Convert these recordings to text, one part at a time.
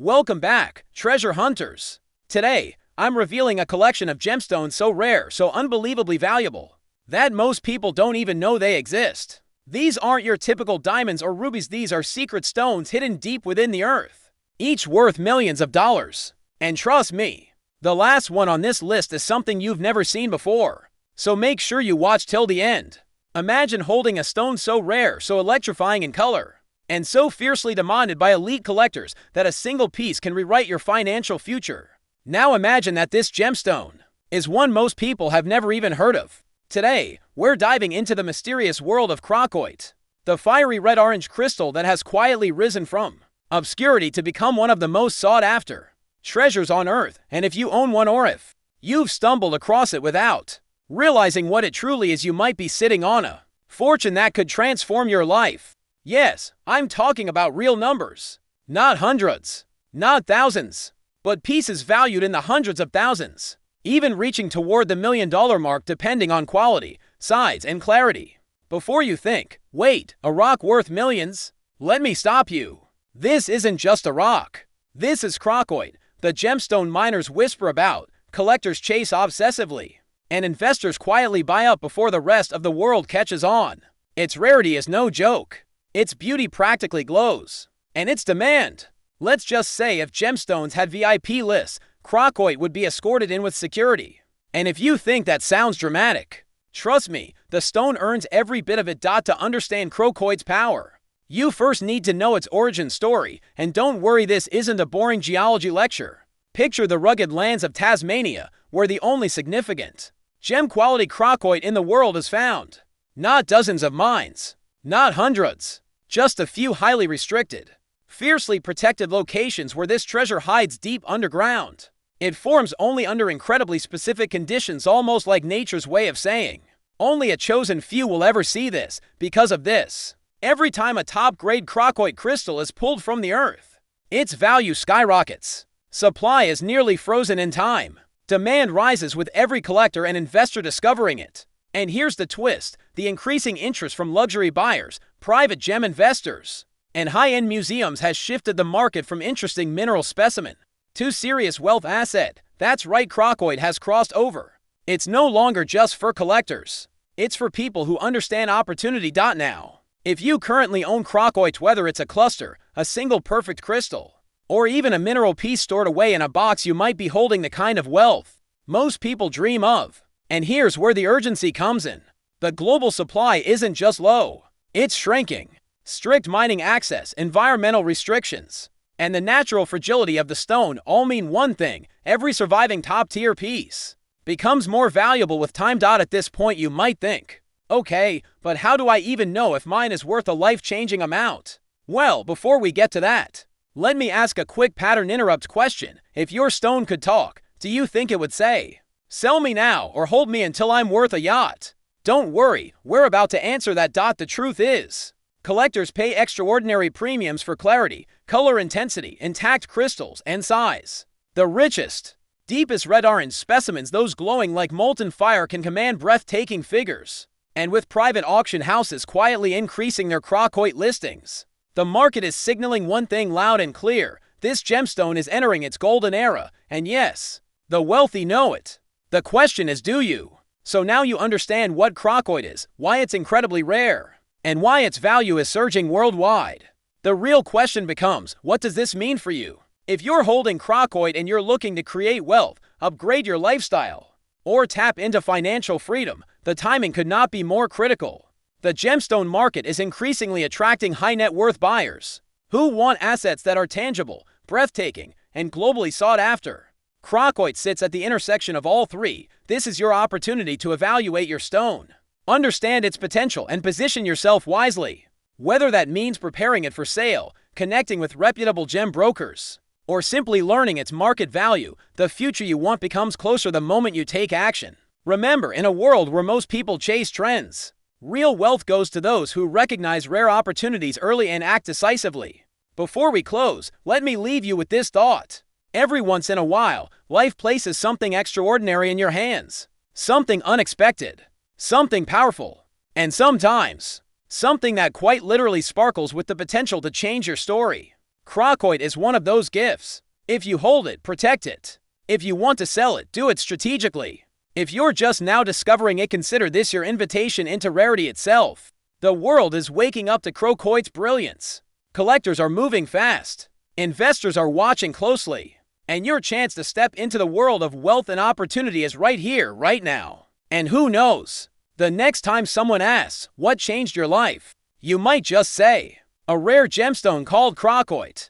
Welcome back, treasure hunters. Today, I'm revealing a collection of gemstones so rare, so unbelievably valuable, that most people don't even know they exist. These aren't your typical diamonds or rubies, these are secret stones hidden deep within the earth, each worth millions of dollars. And trust me, the last one on this list is something you've never seen before. So make sure you watch till the end. Imagine holding a stone so rare, so electrifying in color, and so fiercely demanded by elite collectors that a single piece can rewrite your financial future. Now imagine that this gemstone is one most people have never even heard of. Today, we're diving into the mysterious world of croccoite, the fiery red-orange crystal that has quietly risen from obscurity to become one of the most sought-after treasures on Earth. And if you own one, or if you've stumbled across it without realizing what it truly is, you might be sitting on a fortune that could transform your life. Yes, I'm talking about real numbers. Not hundreds, not thousands, but pieces valued in the hundreds of thousands, even reaching toward the $1 million mark depending on quality, size, and clarity. Before you think, wait, a rock worth millions? Let me stop you. This isn't just a rock. This is croccoite, the gemstone miners whisper about, collectors chase obsessively, and investors quietly buy up before the rest of the world catches on. Its rarity is no joke. Its beauty practically glows. And its demand. Let's just say if gemstones had VIP lists, croccoite would be escorted in with security. And if you think that sounds dramatic, trust me, the stone earns every bit of it. To understand croccoite's power, you first need to know its origin story. And don't worry, this isn't a boring geology lecture. Picture the rugged lands of Tasmania, where the only significant gem-quality croccoite in the world is found. Not dozens of mines, not hundreds, just a few highly restricted, fiercely protected locations where this treasure hides deep underground. It forms only under incredibly specific conditions, almost like nature's way of saying, only a chosen few will ever see this. Because of this, every time a top-grade croccoite crystal is pulled from the earth, its value skyrockets. Supply is nearly frozen in time. Demand rises with every collector and investor discovering it. And here's the twist, the increasing interest from luxury buyers, private gem investors, and high-end museums has shifted the market from interesting mineral specimen to serious wealth asset. That's right, croccoite has crossed over. It's no longer just for collectors. It's for people who understand opportunity. Now, if you currently own croccoite, whether it's a cluster, a single perfect crystal, or even a mineral piece stored away in a box, you might be holding the kind of wealth most people dream of. And here's where the urgency comes in. The global supply isn't just low, it's shrinking. Strict mining access, environmental restrictions, and the natural fragility of the stone all mean one thing: every surviving top-tier piece becomes more valuable with time. At this point you might think, okay, but how do I even know if mine is worth a life-changing amount? Well, before we get to that, let me ask a quick pattern interrupt question. If your stone could talk, do you think it would say, "Sell me now," or "Hold me until I'm worth a yacht"? Don't worry, we're about to answer that. The truth is, collectors pay extraordinary premiums for clarity, color intensity, intact crystals, and size. The richest, deepest red-orange specimens, those glowing like molten fire, can command breathtaking figures. And with private auction houses quietly increasing their croccoite listings, the market is signaling one thing loud and clear: this gemstone is entering its golden era. And yes, the wealthy know it. The question is, do you? So now you understand what croccoite is, why it's incredibly rare, and why its value is surging worldwide. The real question becomes, what does this mean for you? If you're holding croccoite and you're looking to create wealth, upgrade your lifestyle, or tap into financial freedom, the timing could not be more critical. The gemstone market is increasingly attracting high net worth buyers who want assets that are tangible, breathtaking, and globally sought after. Croccoite sits at the intersection of all three. This is your opportunity to evaluate your stone, understand its potential, and position yourself wisely. Whether that means preparing it for sale, connecting with reputable gem brokers, or simply learning its market value, the future you want becomes closer the moment you take action. Remember, in a world where most people chase trends, real wealth goes to those who recognize rare opportunities early and act decisively. Before we close, let me leave you with this thought. Every once in a while, life places something extraordinary in your hands. Something unexpected, something powerful, and sometimes, something that quite literally sparkles with the potential to change your story. Crocoite is one of those gifts. If you hold it, protect it. If you want to sell it, do it strategically. If you're just now discovering it, consider this your invitation into rarity itself. The world is waking up to Crocoite's brilliance. Collectors are moving fast. Investors are watching closely. And your chance to step into the world of wealth and opportunity is right here, right now. And who knows? The next time someone asks, what changed your life? You might just say, a rare gemstone called croccoite.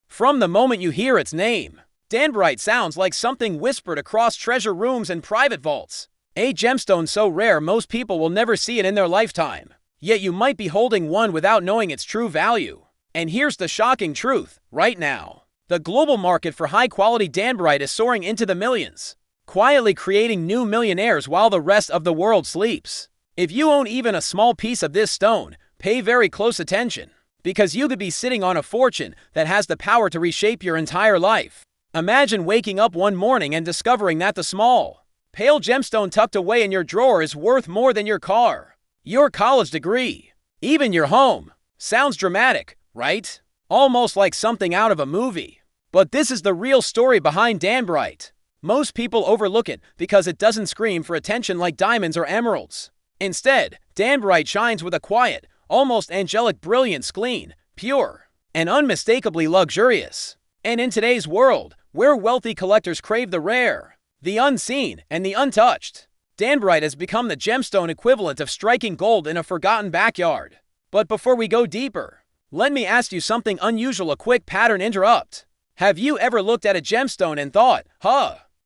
From the moment you hear its name, danburite sounds like something whispered across treasure rooms and private vaults. A gemstone so rare most people will never see it in their lifetime. Yet you might be holding one without knowing its true value. And here's the shocking truth, right now. The global market for high-quality danburite is soaring into the millions, quietly creating new millionaires while the rest of the world sleeps. If you own even a small piece of this stone, pay very close attention, because you could be sitting on a fortune that has the power to reshape your entire life. Imagine waking up one morning and discovering that the small, pale gemstone tucked away in your drawer is worth more than your car, your college degree, even your home. Sounds dramatic, right? Almost like something out of a movie. But this is the real story behind danburite. Most people overlook it because it doesn't scream for attention like diamonds or emeralds. Instead, danburite shines with a quiet, almost angelic brilliance, clean, pure, and unmistakably luxurious. And in today's world, where wealthy collectors crave the rare, the unseen, and the untouched, danburite has become the gemstone equivalent of striking gold in a forgotten backyard. But before we go deeper, let me ask you something unusual, a quick pattern interrupt. Have you ever looked at a gemstone and thought,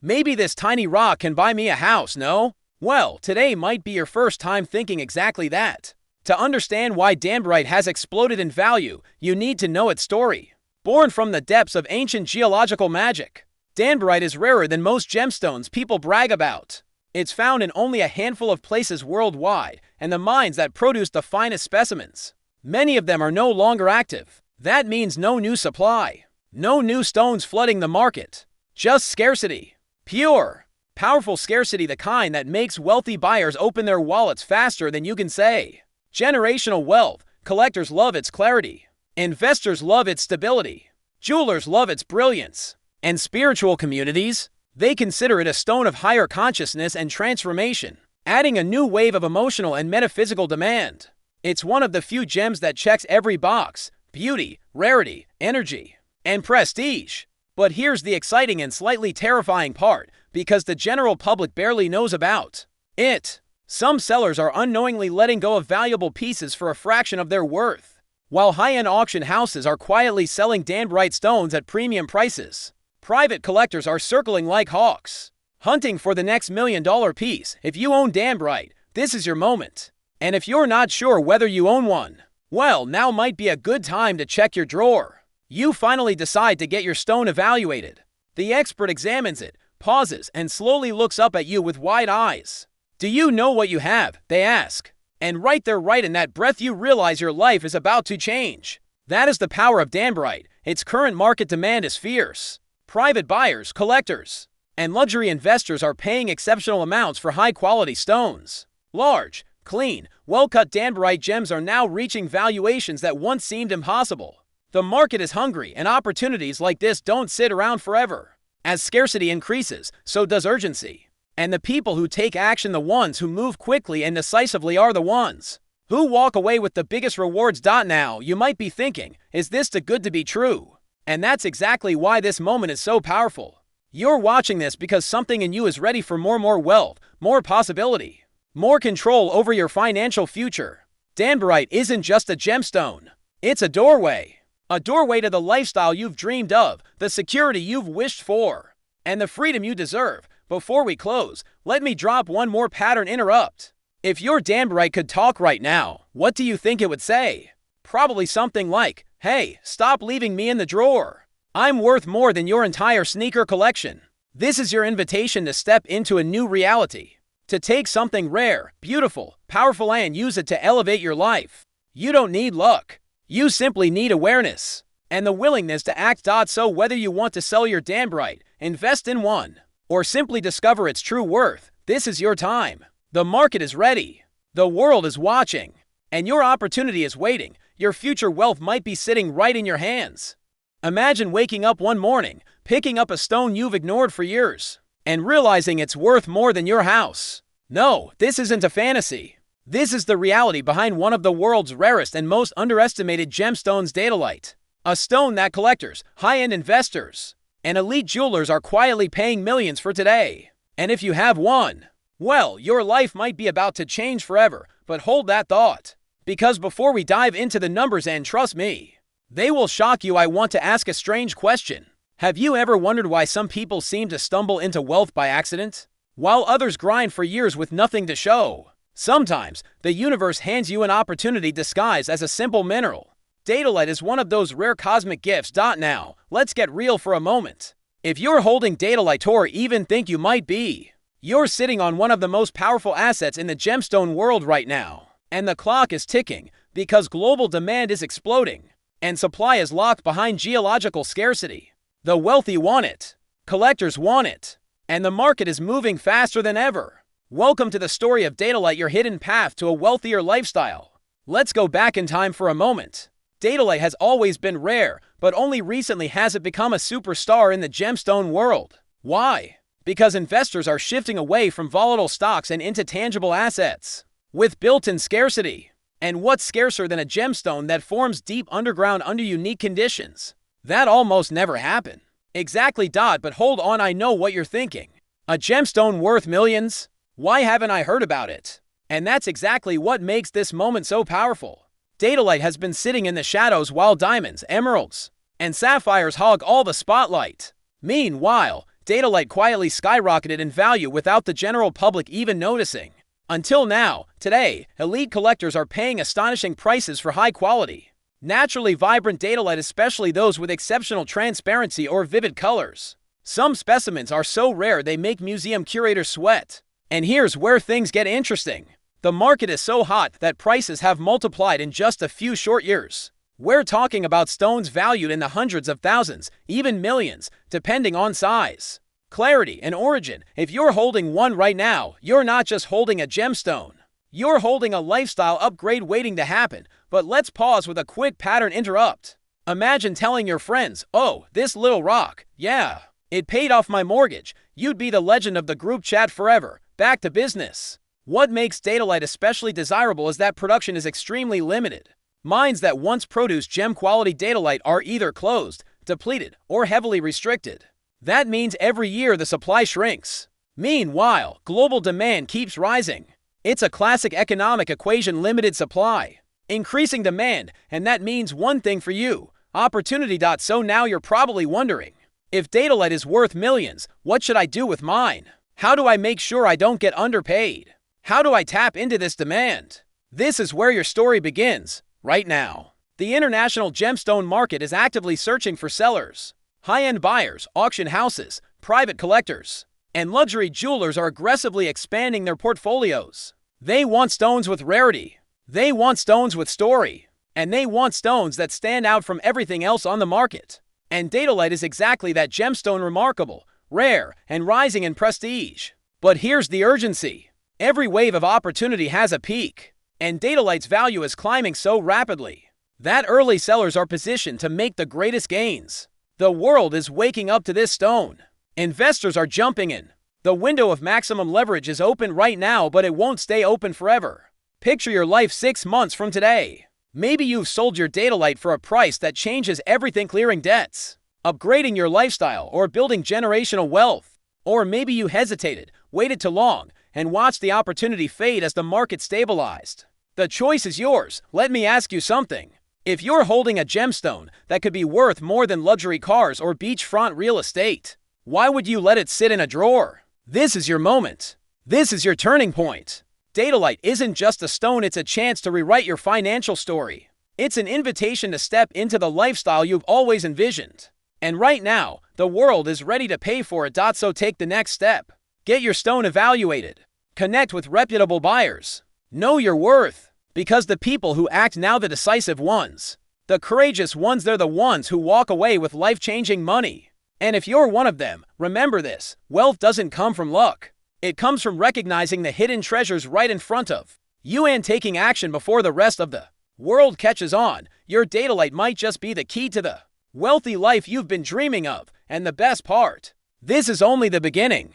maybe this tiny rock can buy me a house, no? Well, today might be your first time thinking exactly that. To understand why danburite has exploded in value, you need to know its story. Born from the depths of ancient geological magic, danburite is rarer than most gemstones people brag about. It's found in only a handful of places worldwide, and the mines that produce the finest specimens, many of them are no longer active. That means no new supply, no new stones flooding the market, just scarcity. Pure, powerful scarcity, the kind that makes wealthy buyers open their wallets faster than you can say. Generational wealth, collectors love its clarity, investors love its stability, jewelers love its brilliance, and spiritual communities, they consider it a stone of higher consciousness and transformation, adding a new wave of emotional and metaphysical demand. It's one of the few gems that checks every box: beauty, rarity, energy, and prestige. But here's the exciting and slightly terrifying part, because the general public barely knows about it. Some sellers are unknowingly letting go of valuable pieces for a fraction of their worth, while high-end auction houses are quietly selling danburite stones at premium prices. Private collectors are circling like hawks, hunting for the next $1 million piece. If you own danburite, this is your moment. And if you're not sure whether you own one, well, now might be a good time to check your drawer. You finally decide to get your stone evaluated. The expert examines it, pauses, and slowly looks up at you with wide eyes. Do you know what you have? They ask. And right there, right in that breath, you realize your life is about to change. That is the power of danburite. Its current market demand is fierce. Private buyers, collectors, and luxury investors are paying exceptional amounts for high-quality stones. Large, clean, well-cut danburite gems are now reaching valuations that once seemed impossible. The market is hungry, and opportunities like this don't sit around forever. As scarcity increases, so does urgency. And the people who take action, the ones who move quickly and decisively, are the ones who walk away with the biggest rewards. Now, you might be thinking, is this too good to be true? And that's exactly why this moment is so powerful. You're watching this because something in you is ready for more wealth, more possibility, more control over your financial future. Danburite isn't just a gemstone. It's a doorway. A doorway to the lifestyle you've dreamed of, the security you've wished for, and the freedom you deserve. Before we close, let me drop one more pattern interrupt. If your danburite could talk right now, what do you think it would say? Probably something like, "Hey, stop leaving me in the drawer. I'm worth more than your entire sneaker collection." This is your invitation to step into a new reality, to take something rare, beautiful, powerful, and use it to elevate your life. You don't need luck. You simply need awareness and the willingness to act. So whether you want to sell your danburite, invest in one, or simply discover its true worth, this is your time. The market is ready. The world is watching. And your opportunity is waiting. Your future wealth might be sitting right in your hands. Imagine waking up one morning, picking up a stone you've ignored for years, and realizing it's worth more than your house. No, this isn't a fantasy. This is the reality behind one of the world's rarest and most underestimated gemstones, Datolite. A stone that collectors, high-end investors, and elite jewelers are quietly paying millions for today. And if you have one, well, your life might be about to change forever, but hold that thought. Because before we dive into the numbers, and trust me, they will shock you, I want to ask a strange question. Have you ever wondered why some people seem to stumble into wealth by accident, while others grind for years with nothing to show? Sometimes, the universe hands you an opportunity disguised as a simple mineral. Datolite is one of those rare cosmic gifts. Now, let's get real for a moment. If you're holding Datolite or even think you might be, you're sitting on one of the most powerful assets in the gemstone world right now. And the clock is ticking because global demand is exploding, and supply is locked behind geological scarcity. The wealthy want it, collectors want it, and the market is moving faster than ever. Welcome to the story of Datolite, your hidden path to a wealthier lifestyle. Let's go back in time for a moment. Datolite has always been rare, but only recently has it become a superstar in the gemstone world. Why? Because investors are shifting away from volatile stocks and into tangible assets with built-in scarcity. And what's scarcer than a gemstone that forms deep underground under unique conditions? That almost never happened. Exactly. But hold on, I know what you're thinking. A gemstone worth millions? Why haven't I heard about it? And that's exactly what makes this moment so powerful. Datolite has been sitting in the shadows while diamonds, emeralds, and sapphires hog all the spotlight. Meanwhile, Datolite quietly skyrocketed in value without the general public even noticing. Until now, today, elite collectors are paying astonishing prices for high-quality, naturally vibrant Datolite, especially those with exceptional transparency or vivid colors. Some specimens are so rare they make museum curators sweat. And here's where things get interesting. The market is so hot that prices have multiplied in just a few short years. We're talking about stones valued in the hundreds of thousands, even millions, depending on size, clarity, and origin. If you're holding one right now, you're not just holding a gemstone. You're holding a lifestyle upgrade waiting to happen. But let's pause with a quick pattern interrupt. Imagine telling your friends, "Oh, this little rock, yeah, it paid off my mortgage." You'd be the legend of the group chat forever. Back to business. What makes Datolite especially desirable is that production is extremely limited. Mines that once produced gem-quality Datolite are either closed, depleted, or heavily restricted. That means every year the supply shrinks. Meanwhile, global demand keeps rising. It's a classic economic equation: limited supply, increasing demand, and that means one thing for you: opportunity. So now you're probably wondering, if Datolite is worth millions, what should I do with mine? How do I make sure I don't get underpaid? How do I tap into this demand? This is where your story begins, right now. The international gemstone market is actively searching for sellers. High-end buyers, auction houses, private collectors, and luxury jewelers are aggressively expanding their portfolios. They want stones with rarity. They want stones with story. And they want stones that stand out from everything else on the market. And Datolite is exactly that gemstone: remarkable, rare, and rising in prestige. But here's the urgency. Every wave of opportunity has a peak, and Datolite's value is climbing so rapidly that early sellers are positioned to make the greatest gains. The world is waking up to this stone. Investors are jumping in. The window of maximum leverage is open right now, but it won't stay open forever. Picture your life 6 months from today. Maybe you've sold your Datolite for a price that changes everything: clearing debts, upgrading your lifestyle, or building generational wealth. Or maybe you hesitated, waited too long, and watched the opportunity fade as the market stabilized. The choice is yours. Let me ask you something. If you're holding a gemstone that could be worth more than luxury cars or beachfront real estate, why would you let it sit in a drawer? This is your moment. This is your turning point. Datolite isn't just a stone, it's a chance to rewrite your financial story. It's an invitation to step into the lifestyle you've always envisioned. And right now, the world is ready to pay for it. So take the next step. Get your stone evaluated. Connect with reputable buyers. Know your worth. Because the people who act now, the decisive ones, the courageous ones, they're the ones who walk away with life-changing money. And if you're one of them, remember this: wealth doesn't come from luck. It comes from recognizing the hidden treasures right in front of you and taking action before the rest of the world catches on. Your Datolite might just be the key to the wealthy life you've been dreaming of, and the best part, this is only the beginning.